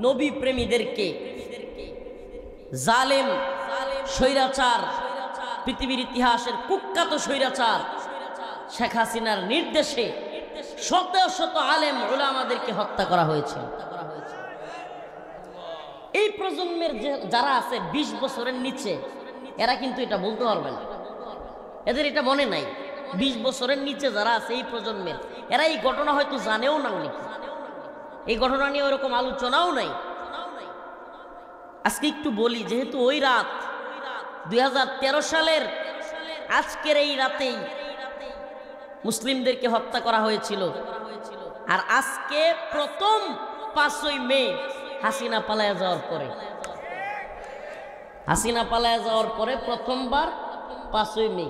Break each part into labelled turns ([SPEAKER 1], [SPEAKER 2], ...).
[SPEAKER 1] নবী প্রেমীদেরকে জালেম স্বৈরাচার, পৃথিবীর ইতিহাসের কুখ্যাত স্বৈরাচার শেখ হাসিনার নির্দেশে শত শত আলেম উলামাদেরকে হত্যা করা হয়েছে। এই প্রজন্মের যারা আছে 20 বছরের নিচে, এরা কিন্তু এটা বলতে পারবে না, এদের এটা মনে নাই। 20 বছরের নিচে যারা আছে এই প্রজন্মের, এরা এই ঘটনা হয়তো জানেও না, অনেকে এই ঘটনা নিয়ে ওরকম আলোচনাও নাই। আজকে একটু বলি, যেহেতু ওই রাত 2013 সালের আজকের এই রাতেই মুসলিমদেরকে হত্যা করা হয়েছিল, আর আজকে প্রথম 5ই মে হাসিনা পালায়া যাওয়ার পরে প্রথমবার 5ই মে।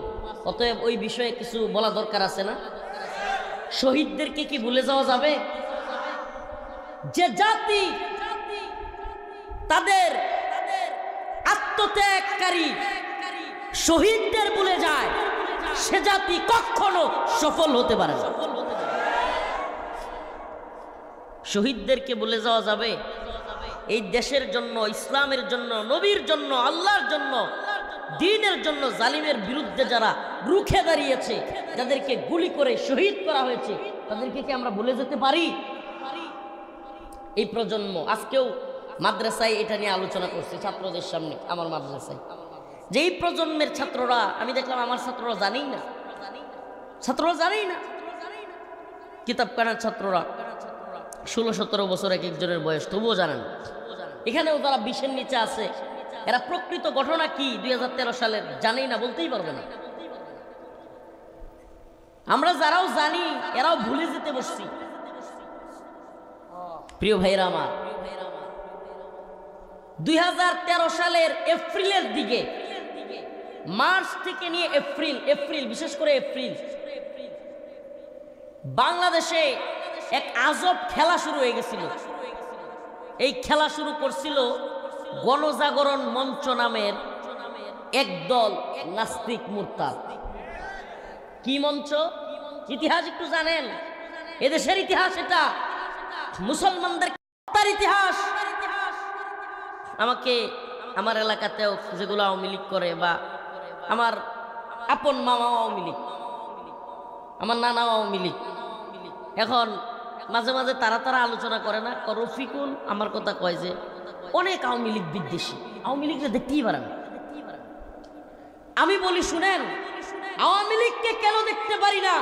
[SPEAKER 1] অতএব ওই বিষয়ে কিছু বলা দরকার আছে না? শহীদদেরকে কি ভুলে যাওয়া যাবে? যে জাতি তাদের আত্মত্যাগকারী শহীদদের ভুলে যায়, সে জাতি কখনো সফল হতে পারে না। শহীদদেরকে ভুলে যাওয়া যাবে? এই দেশের জন্য, ইসলামের জন্য, নবীর জন্য, আল্লাহর জন্য, দ্বীনের জন্য জালিমের বিরুদ্ধে যারা রুখে দাঁড়িয়েছে, যাদেরকে গুলি করে শহীদ করা হয়েছে, তাদেরকে কি আমরা ভুলে যেতে পারি? এই প্রজন্ম আজকেও মাদ্রাসায় এটা নিয়ে আলোচনা করছে ছাত্রদের সামনে, আমার মাদ্রাসায়, যে এই প্রজন্মের ছাত্ররা, আমি দেখলাম আমার ছাত্ররা জানেই না, কিতাবখানার ছাত্ররা 16-17 বছর এক একজনের বয়স, তবুও জানেন। এখানেও যারা 20-এর নিচে আছে, এরা প্রকৃত ঘটনা কি 2013 সালের জানেই না, বলতেই পারবে না। আমরা যারাও জানি, এরাও ভুলে যেতে বসছি। প্রিয় ভাইরা আমার, 2013 সালের এপ্রিলের দিকে, মার্চ থেকে নিয়ে এপ্রিল, বিশেষ করে এপ্রিল, বাংলাদেশে এক আজব খেলা শুরু হয়ে গেছিল। এই খেলা শুরু করছিল গণজাগরণ মঞ্চ নামের একদল নাস্তিক মুরতাদ। কি মঞ্চ? ইতিহাস একটু জানেন? এদেশের ইতিহাস, এটা মুসলমানদের ইতিহাস। আমাকে আমার এলাকাতেও যেগুলো আওয়ামী লীগ করে, বা আমার আপন মামাও আওয়ামী লীগ, আমার নানাও আওয়ামী লীগ, এখন মাঝে মাঝে তারা আলোচনা করে না, রফিকুল আমার কথা কয় যে অনেক আওয়ামী লীগ বিদ্বেষী, আওয়ামী লীগকে দেখতেই পারে না। আমি বলি, শুনেন, আওয়ামী লীগকে কেন দেখতে পারি না?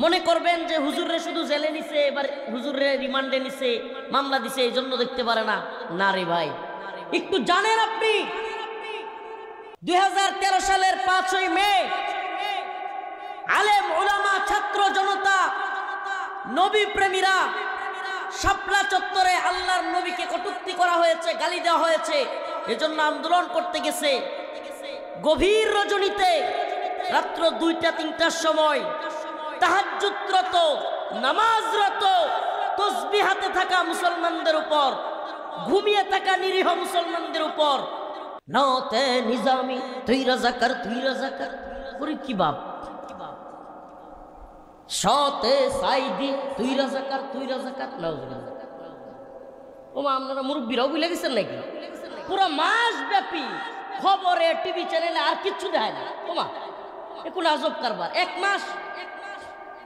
[SPEAKER 1] মনে করবেন যে হুজুরে শুধু জেলে নিছে, এবার হুজুরে রিমান্ডে নিছে, মামলা দিছে, এই জন্য দেখতে পারে না। না রে ভাই, একটু জানেন আপনি, 2013 সালের 5ই মে আলেম উলামা ছাত্র জনতা নবী প্রেমীরা শাপলা চত্বরে আল্লাহর নবীকে কটূক্তি করা হয়েছে, গালি দেওয়া হয়েছে, এজন্য আন্দোলন করতে গেছে। গভীর রজনীতে রাত্র 2টা-3টার সময় তাহাজ্জুদরত, নামাজরত, তাসবিহ হাতে থাকা মুসলমানদের উপর, ঘুমিয়ে থাকা নিরীহ মুসলমানদের উপর নাতে নিজামি তুই রাজাকার, তুই রাজাকার, ওরে কি বাপ, শতে সাইদি তুই রাজাকার, তুই রাজাকার। ওমা, আপনারা মুরব্বীরাও ভুলে গেছেন নাকি? পুরো মাস ব্যাপী খবরে, টিভি চ্যানেলে আর কিচ্ছু দেখায় না। ওমা, এখন আজব কারবার, 1 মাস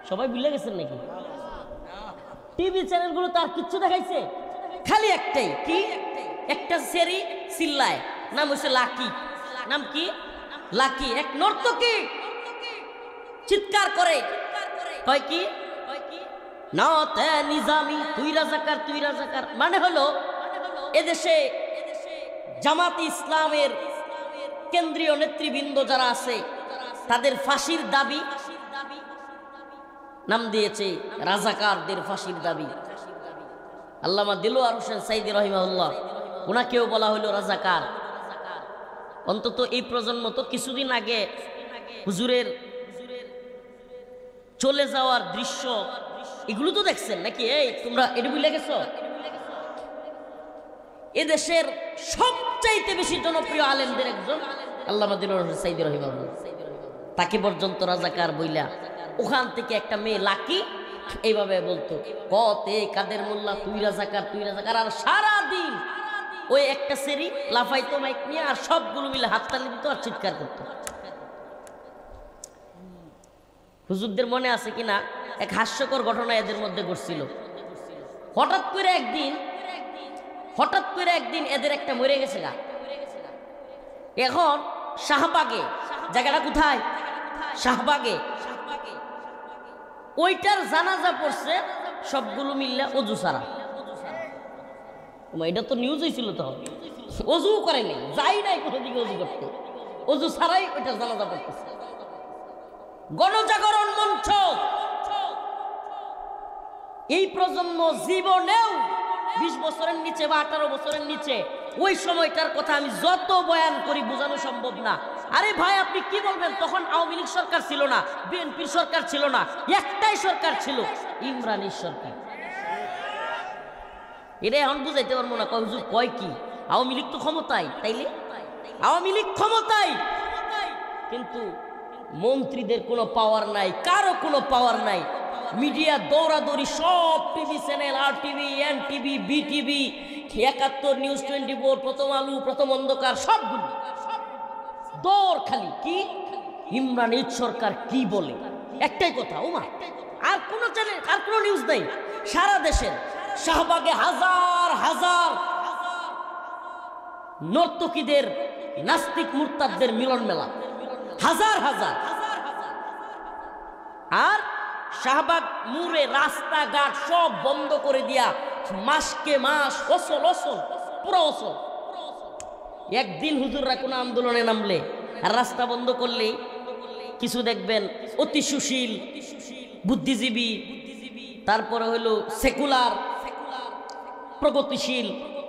[SPEAKER 1] সবাই ভুলে গেছেন নাকি? টিভি চ্যানেলগুলো তো আর কিচ্ছু দেখাইছে, খালি একটাই, কি একটা সেরি চিল্লায়, নাম হচ্ছে লাকি। নাম কি? লাকি। এক নর্তকী চিৎকার করে, কয় কি, নাতে নিজামি তুই রাজাকার, তুই রাজাকার। মানে হলো এদেশে জামাত ইসলামের কেন্দ্রীয় নেতৃবৃন্দ যারা আছে, তাদের ফাঁসির দাবি, নাম দিয়েছে রাজাকারদের ফাঁসির দাবি। আল্লামা দিলওয়ার হোসেন সাইদি রহিমাহুল্লাহ, ওনাকেও বলা হলো রাজাকার। অন্তত এই প্রজন্ম তো কিছুদিন আগে হুজুরের চলে যাওয়ার দৃশ্য, এগুলো তো দেখছেন নাকি? এই তোমরা এটা ভুলে গেছো? এদেশের সবচাইতে বেশি জনপ্রিয় আলেমদের একজন আল্লামা দিলওয়ার হোসেন সাইদি রহিমাহুল্লাহ, তাকে পর্যন্ত রাজাকার বইলা, ওখান থেকে একটা মেয়ে লাকি এইভাবে বলতো, কতে কাদের মোল্লা তুই রাজাকার তুই রাজাকার, আর সারাদিন ওই একটা সেরি লাফাইতো মাইক নিয়ে, আর সবগুলো মিলে হাততালি দিত আর চিৎকার করতো। হুজুরদের মনে আছে কিনা এক হাস্যকর ঘটনা এদের মধ্যে ঘটছিল। হঠাৎ করে একদিন এদের একটা মরে গেছে গা। এখন শাহবাগে, জায়গাটা কোথায়? শাহবাগে। ওইটার জানাজা পড়ছে সবগুলো মিললে অজু ছাড়া। এটা তো নিউজ হয়েছিল, তখন অজু করেনি, যাই নাই কোনো দিকে অজু করতে, অজু ছাড়াই ওইটার জানাজা পড়তেছে। গণজাগরণ মঞ্চ এই প্রজন্ম জীবনেও 20 বছরের নিচে বা 18 বছরের নিচে ওই সময়টার কথা আমি যত বয়ান করি বোঝানো সম্ভব না। আরে ভাই আপনি কি বলবেন, তখন আওয়ামী লীগ সরকার ছিল না, বিএনপির সরকার ছিল না, একটাই সরকার ছিল, ইমরানের সরকার। এটা এখন বুঝাইতে পারবো না। হুজুর কয় কি, আওয়ামী লীগ তো ক্ষমতায়, তাইলে আওয়ামী লীগ ক্ষমতায়, কিন্তু মন্ত্রীদের কোনো পাওয়ার নাই, কারো কোনো পাওয়ার নাই। মিডিয়া দৌড়াদৌড়ি, সব TV channel, R TV, N TV, BTV, 71 news, 24, Prothom আলো, প্রথম অন্ধকার, সবগুলো দৌড় খালি কি ইমরান ঈদ সরকার কি বলে, একটাই কথা ওমা, আর কোনো চ্যানেল, আর কোনো নিউজ নাই। সারা দেশের শাহবাগে হাজার হাজার নর্তকীদের, নাস্তিক মুরতাদদের মিলন মেলা, হাজার হাজার। আর শাহবাগ মুরে রাস্তাঘাট সব বন্ধ করে দিয়া মাসকে মাস অসল পুরো অসল। একদিন হুজুররা কোনো আন্দোলনে নামলে আর রাস্তা বন্ধ করলেই কিছু দেখবেন অতি সুশীল বুদ্ধিজীবী, তারপরে হলো সেকুলার প্রগতিশীল